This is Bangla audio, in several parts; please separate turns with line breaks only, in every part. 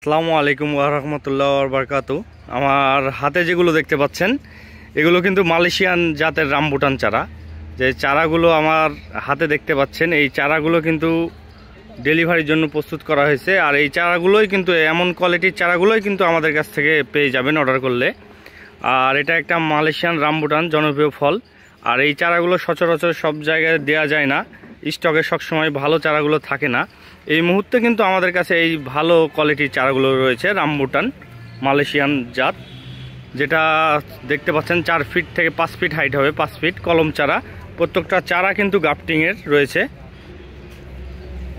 আসসালামু আলাইকুম ওয়া রাহমাতুল্লাহি ওয়া বারাকাতুহু। আমার হাতে যেগুলো দেখতে পাচ্ছেন এগুলো কিন্তু মালয়েশিয়ান জাতের রামবুটান চারা। যে চারাগুলো আমার হাতে দেখতে পাচ্ছেন এই চারাগুলো কিন্তু ডেলিভারির জন্য প্রস্তুত করা হয়েছে। আর এই চারাগুলোই কিন্তু এমন কোয়ালিটির চারাগুলোই কিন্তু আমাদের কাছ থেকে পেয়ে যাবেন অর্ডার করলে। আর এটা একটা মালয়েশিয়ান রামবুটান জনপ্রিয় ফল। আর এই চারাগুলো সচরাচর সব জায়গায় দেওয়া যায় না, স্টকে সবসময় ভালো চারাগুলো থাকে না। এই মুহূর্তে কিন্তু আমাদের কাছে এই ভালো কোয়ালিটির চারাগুলো রয়েছে রামবুটান মালয়েশিয়ান জাত, যেটা দেখতে পাচ্ছেন 4 ফিট থেকে 5 ফিট হাইট হবে, 5 ফিট কলম চারা। প্রত্যেকটা চারা কিন্তু গ্রাফটিংয়ের রয়েছে।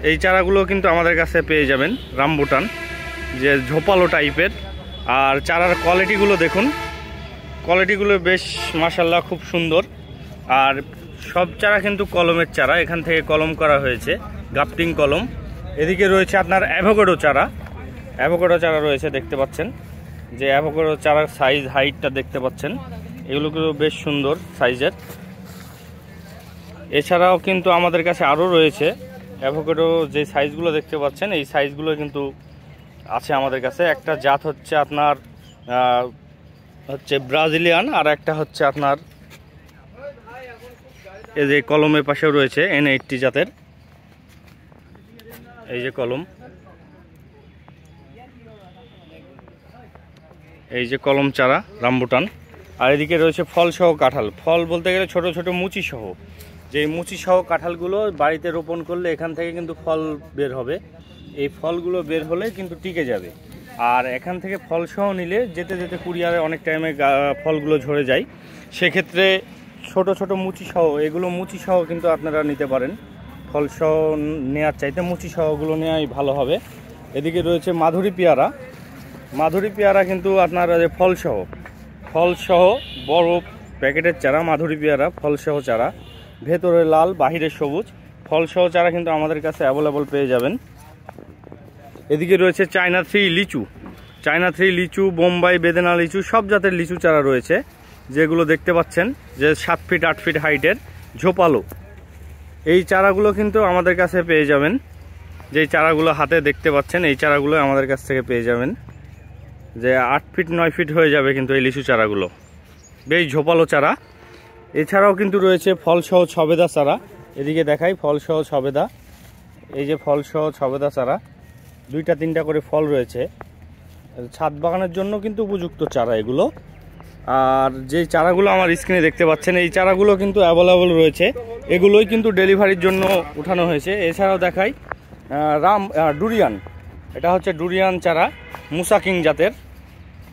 এই চারাগুলো কিন্তু আমাদের কাছে পেয়ে যাবেন রামবুটান, যে ঝোপালো টাইপের। আর চারার কোয়ালিটিগুলো দেখুন, কোয়ালিটিগুলো বেশ মাশাআল্লাহ খুব সুন্দর। আর সব চারা কিন্তু কলমের চারা, এখান থেকে কলম করা হয়েছে, গ্রাফটিং কলম। এদিকে রয়েছে আপনার অ্যাভোকাডো চারা, অ্যাভোকাডো চারা রয়েছে দেখতে পাচ্ছেন, যে অ্যাভোকাডো চারার সাইজ হাইটটা দেখতে পাচ্ছেন, এগুলোগুলো বেশ সুন্দর সাইজের। এছাড়াও কিন্তু আমাদের কাছে আরও রয়েছে অ্যাভোকাডো, যে সাইজগুলো দেখতে পাচ্ছেন এই সাইজগুলো কিন্তু আছে আমাদের কাছে। একটা জাত হচ্ছে আপনার ব্রাজিলিয়ান, আর একটা হচ্ছে আপনার এই যে কলমের পাশেও রয়েছে N80 জাতের, এই যে কলম, এই যে কলম চারা রামবুটান। আর এদিকে রয়েছে ফল সহ কাঁঠাল, ফল বলতে গেলে ছোট ছোট মুচি সহ। যে মুচি সহ কাঁঠালগুলো বাড়িতে রোপণ করলে এখান থেকে কিন্তু ফল বের হবে। এই ফলগুলো বের হলে কিন্তু টিকে যাবে। আর এখান থেকে ফল সহ নিলে যেতে যেতে কুরিয়ারে অনেক টাইমে ফলগুলো ঝরে যায়, সেক্ষেত্রে ছোট ছোট মুচি সহ, এগুলো মুচি সহ কিন্তু আপনারা নিতে পারেন। ফল সহ নেওয়ার চাইতে মুচি সহগুলো নেওয়াই ভালো হবে। এদিকে রয়েছে মাধুরী পেয়ারা, মাধুরী পেয়ারা কিন্তু আপনারা যে ফল সহ বড় প্যাকেটের চারা মাধুরী পেয়ারা ফল সহ চারা, ভেতরে লাল বাহিরে সবুজ, ফল সহ চারা কিন্তু আমাদের কাছে অ্যাভেলেবল পেয়ে যাবেন। এদিকে রয়েছে চায়না 3 লিচু, চায়না 3 লিচু, বোম্বাই বেদেনা লিচু, সব জাতের লিচু চারা রয়েছে, যেগুলো দেখতে পাচ্ছেন যে 7 ফিট 8 ফিট হাইটের ঝোপালো। এই চারাগুলো কিন্তু আমাদের কাছে পেয়ে যাবেন, যেই চারাগুলো হাতে দেখতে পাচ্ছেন এই চারাগুলো আমাদের কাছ থেকে পেয়ে যাবেন। যে 8 ফিট 9 ফিট হয়ে যাবে কিন্তু এই লিচু চারাগুলো, বেশ ঝোপালো চারা। এছাড়াও কিন্তু রয়েছে ফলসহ ছবেদা চারা, এদিকে দেখাই ফলসহ ছবেদা, এই যে ফলসহ ছবেদা চারা, 2টা 3টা করে ফল রয়েছে। ছাদ বাগানের জন্য কিন্তু উপযুক্ত চারা এগুলো। আর যে চারাগুলো আমার স্ক্রিনে দেখতে পাচ্ছেন এই চারাগুলো কিন্তু অ্যাভেলেবল রয়েছে, এগুলোই কিন্তু ডেলিভারির জন্য উঠানো হয়েছে। এছাড়াও দেখাই ডুরিয়ান, এটা হচ্ছে ডুরিয়ান চারা মুসা কিং জাতের।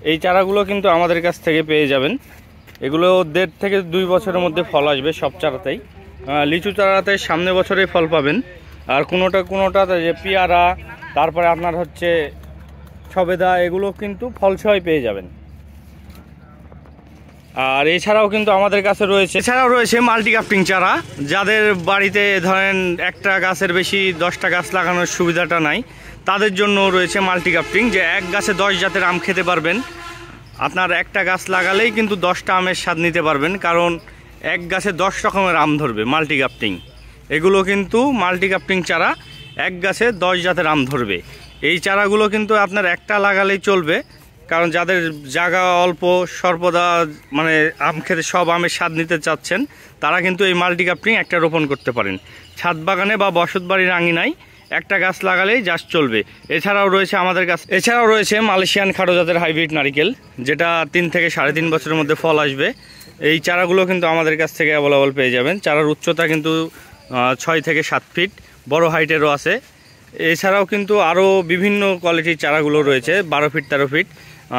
এই চারাগুলো কিন্তু আমাদের কাছ থেকে পেয়ে যাবেন। এগুলো 1.5 থেকে 2 বছরের মধ্যে ফল আসবে সব চারাতেই। লিচু চারাতে সামনে বছরেই ফল পাবেন। আর কোনোটা যে পেয়ারা, তারপরে আপনার হচ্ছে ছবেদা, এগুলো কিন্তু ফলসহই পেয়ে যাবেন। আর এছাড়াও কিন্তু আমাদের কাছে রয়েছে মাল্টি গ্রাফটিং চারা। যাদের বাড়িতে ধরেন একটা গাছের বেশি 10টা গাছ লাগানোর সুবিধাটা নাই, তাদের জন্য রয়েছে মাল্টি গ্রাফটিং, যে এক গাছে 10 জাতের আম খেতে পারবেন। আপনার একটা গাছ লাগালেই কিন্তু 10টা আমের স্বাদ নিতে পারবেন, কারণ এক গাছে 10 রকমের আম ধরবে মাল্টি গ্রাফটিং। এগুলো কিন্তু মাল্টি গ্রাফটিং চারা, এক গাছে 10 জাতের আম ধরবে। এই চারাগুলো কিন্তু আপনার একটা লাগালেই চলবে, কারণ যাদের জায়গা অল্প, সর্বদা মানে আম খেতে সব আমের স্বাদ নিতে চাচ্ছেন, তারা কিন্তু এই মাল্টি গ্রাফটিং একটা রোপণ করতে পারেন। ছাদ বাগানে বা বসত বাড়ির আঙিনায় একটা গাছ লাগালেই জাস্ট চলবে। এছাড়াও রয়েছে মালয়েশিয়ান খাটো জাতের হাইব্রিড নারিকেল, যেটা 3 থেকে 3.5 বছরের মধ্যে ফল আসবে। এই চারাগুলো কিন্তু আমাদের কাছ থেকে অ্যাভেলেবল পেয়ে যাবেন। চারার উচ্চতা কিন্তু 6 থেকে 7 ফিট, বড় হাইটেরও আছে। এছাড়াও কিন্তু আরও বিভিন্ন কোয়ালিটির চারাগুলো রয়েছে 12 ফিট 13 ফিট।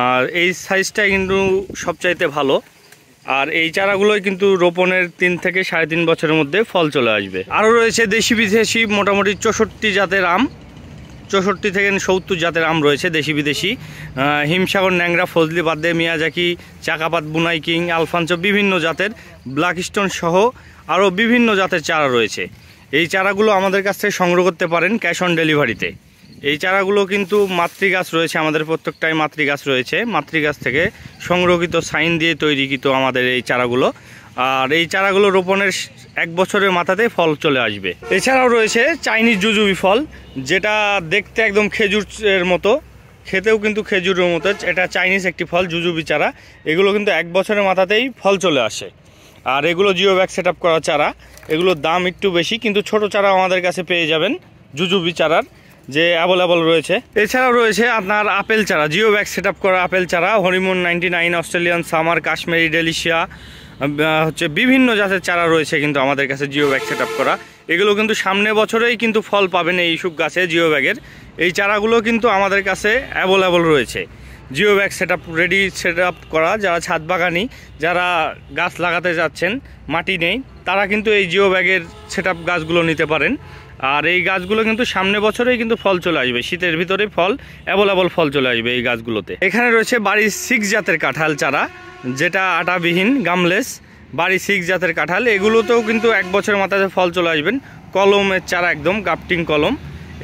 আর এই সাইজটা কিন্তু সবচাইতে ভালো। আর এই চারাগুলোই কিন্তু রোপণের 3 থেকে 3.5 বছরের মধ্যে ফল চলে আসবে। আরও রয়েছে দেশি বিদেশি মোটামুটি 64 জাতের আম, 64 থেকে 70 জাতের আম রয়েছে দেশি বিদেশি। হিমসাগর, ন্যাংরা, ফজলি, বাদে, মিয়াজাকি, চাকাপাত, বুনাই কিং, আলফানসো, বিভিন্ন জাতের ব্ল্যাকস্টোন সহ আরও বিভিন্ন জাতের চারা রয়েছে। এই চারাগুলো আমাদের কাছ থেকে সংগ্রহ করতে পারেন ক্যাশ অন ডেলিভারিতে। এই চারাগুলো কিন্তু মাতৃগাছ রয়েছে, আমাদের প্রত্যেকটাই মাতৃগাছ রয়েছে, মাতৃগাছ থেকে সংরক্ষিত সাইন দিয়ে তৈরিকৃত আমাদের এই চারাগুলো। আর এই চারাগুলো রোপণের 1 বছরের মাথাতে ফল চলে আসবে। এছাড়াও রয়েছে চাইনিজ জুজুবি ফল, যেটা দেখতে একদম খেজুরের মতো, খেতেও কিন্তু খেজুরের মতো। এটা চাইনিজ একটি ফল, জুজুবি চারা। এগুলো কিন্তু 1 বছরের মাথাতেই ফল চলে আসে। আর এগুলো জিও ব্যাগ সেট আপ করা চারা, এগুলোর দাম একটু বেশি, কিন্তু ছোট চারা আমাদের কাছে পেয়ে যাবেন জুজুবি চারার যে অ্যাভেলেবল রয়েছে। এছাড়াও রয়েছে আপনার আপেল চারা, জিও ব্যাগ সেট আপ করা আপেল চারা, হরিমন 99, অস্ট্রেলিয়ান সামার, কাশ্মীরি ডেলিশিয়া, হচ্ছে বিভিন্ন জাতের চারা রয়েছে কিন্তু আমাদের কাছে জিও ব্যাগ সেট আপ করা। এগুলো কিন্তু সামনে বছরেই কিন্তু ফল পাবেন এই ইস্যুক গাছে জিও ব্যাগের। এই চারাগুলো কিন্তু আমাদের কাছে অ্যাভেলেবল রয়েছে, জিও ব্যাগ সেট আপ করা। যারা ছাদ বাগানি, যারা গাছ লাগাতে যাচ্ছেন, মাটি নেই, তারা কিন্তু এই জিও ব্যাগের সেট আপ গাছগুলো নিতে পারেন। আর এই গাছগুলো কিন্তু সামনে বছরেই কিন্তু ফল চলে আসবে, শীতের ভিতরে ফল অ্যাভেলেবল ফল চলে আসবে এই গাছগুলোতে। এখানে রয়েছে বাড়ি 6 জাতের কাঁঠাল চারা, যেটা আটাবিহীন গামলেস, বাড়ি 6 জাতের কাঁঠাল। এগুলোতেও কিন্তু 1 বছরের মাথায় ফল চলে আসবেন। কলমের চারা, একদম গাফটিং কলম।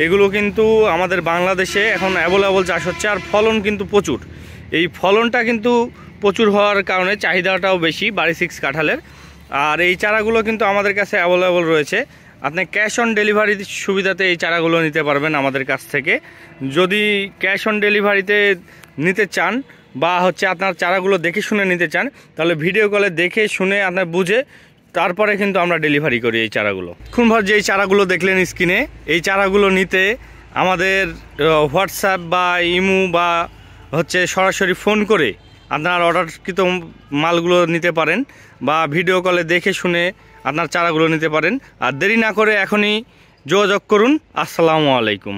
এগুলো কিন্তু আমাদের বাংলাদেশে এখন অ্যাভেলেবল চাষ হচ্ছে, আর ফলন কিন্তু প্রচুর। এই ফলনটা কিন্তু প্রচুর হওয়ার কারণে চাহিদাটাও বেশি বাড়ি 6 কাঁঠালের। আর এই চারাগুলো কিন্তু আমাদের কাছে অ্যাভেলেবল রয়েছে। আপনি ক্যাশ অন ডেলিভারি সুবিধাতে এই চারাগুলো নিতে পারবেন আমাদের কাছ থেকে। যদি ক্যাশ অন ডেলিভারিতে নিতে চান বা হচ্ছে আপনার চারাগুলো দেখে শুনে নিতে চান, তাহলে ভিডিও কলে দেখে শুনে আপনার বুঝে তারপরে কিন্তু আমরা ডেলিভারি করি এই চারাগুলো। এখনভর যে চারাগুলো দেখলেন স্ক্রিনে, এই চারাগুলো নিতে আমাদের হোয়াটসঅ্যাপ বা ইমো বা হচ্ছে সরাসরি ফোন করে আপনার অর্ডারকৃত মালগুলো নিতে পারেন, বা ভিডিও কলে দেখে শুনে আপনার চারাগুলো নিতে পারেন। আর দেরি না করে এখনই যোগাযোগ করুন। আসসালামু আলাইকুম।